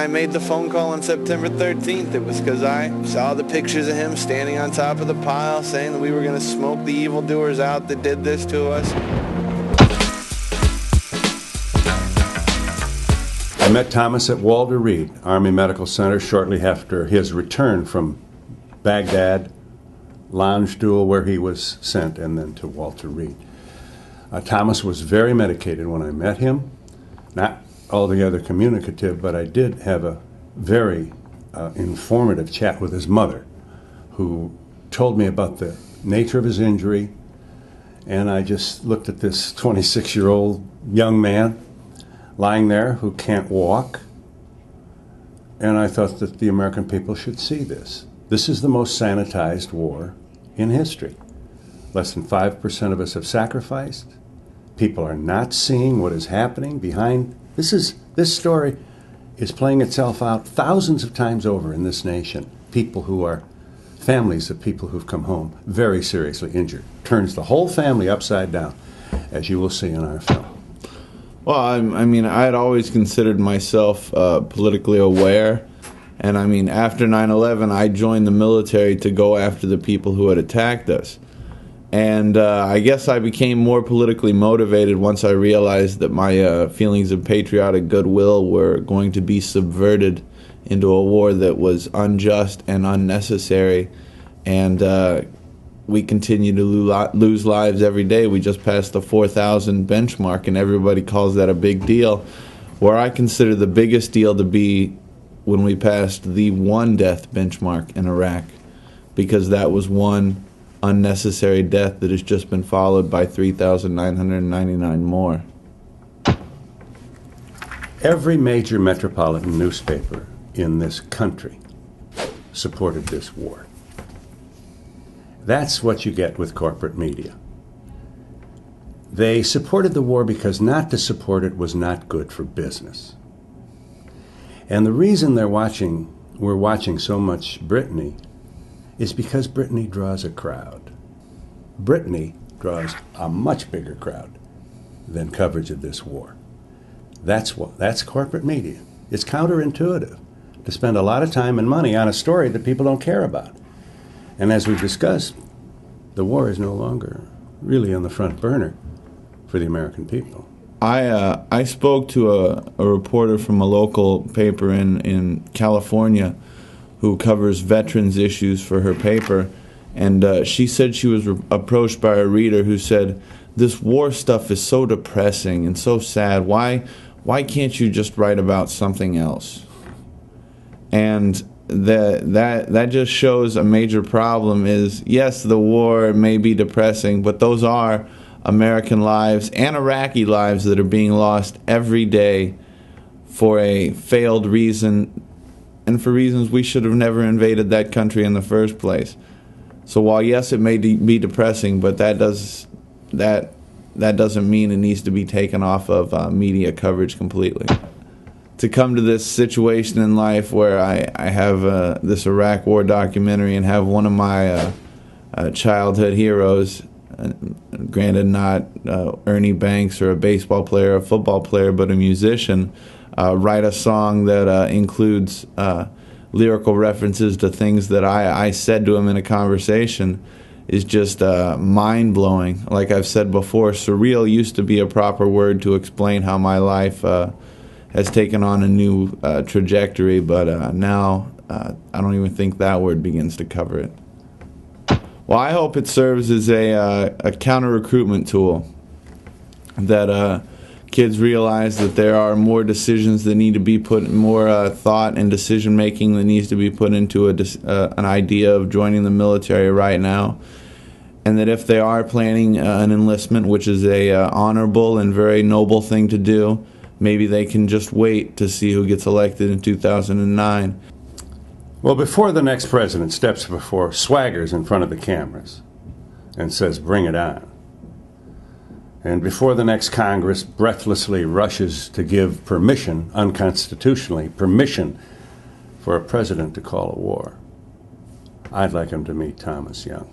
made the phone call on September 13th, it was because I saw the pictures of him standing on top of the pile saying that we were going to smoke the evildoers out that did this to us. I met Thomas at Walter Reed Army Medical Center shortly after his return from Baghdad, Landstuhl, where he was sent, and then to Walter Reed. Thomas was very medicated when I met him, not altogether communicative, but I did have a very informative chat with his mother, who told me about the nature of his injury, and I just looked at this 26-year-old young man lying there who can't walk, and I thought that the American people should see this. This is the most sanitized war in history. Less than 5% of us have sacrificed. People are not seeing what is happening behind. This story is playing itself out thousands of times over in this nation. People who are families of people who've come home very seriously injured. Turns the whole family upside down, as you will see in our film. Well, I mean, I had always considered myself politically aware. And I mean, after 9/11, I joined the military to go after the people who had attacked us. And I guess I became more politically motivated once I realized that my feelings of patriotic goodwill were going to be subverted into a war that was unjust and unnecessary. And we continue to lose lives every day. We just passed the 4,000 benchmark, and everybody calls that a big deal. Where I consider the biggest deal to be when we passed the one death benchmark in Iraq, because that was one unnecessary death that has just been followed by 3,999 more. Every major metropolitan newspaper in this country supported this war. That's what you get with corporate media. They supported the war because not to support it was not good for business. And the reason we're watching so much Brittany is because Brittany draws a crowd. Brittany draws a much bigger crowd than coverage of this war. That's corporate media. It's counterintuitive to spend a lot of time and money on a story that people don't care about. And as we've discussed, the war is no longer really on the front burner for the American people. I spoke to a reporter from a local paper in California who covers veterans issues for her paper, and she said she was approached by a reader who said, "This war stuff is so depressing and so sad. Why can't you just write about something else?" And that just shows a major problem. Is yes, the war may be depressing, but those are American lives and Iraqi lives that are being lost every day for a failed reason, and for reasons we should have never invaded that country in the first place. So while yes, it may be depressing, but that doesn't mean it needs to be taken off of media coverage completely. To come to this situation in life where I have this Iraq war documentary and have one of my childhood heroes, granted not Ernie Banks or a baseball player or a football player, but a musician, write a song that includes lyrical references to things that I said to him in a conversation, is just mind-blowing. Like I've said before, surreal used to be a proper word to explain how my life has taken on a new trajectory, but now I don't even think that word begins to cover it. Well, I hope it serves as a counter-recruitment tool, that kids realize that there are more decisions that need to be put, more thought and decision-making that needs to be put into an idea of joining the military right now, and that if they are planning an enlistment, which is a honorable and very noble thing to do, maybe they can just wait to see who gets elected in 2009. Well, before the next president swaggers in front of the cameras and says, "Bring it on," and before the next Congress breathlessly rushes to give permission, unconstitutionally, permission for a president to call a war, I'd like him to meet Tomas Young.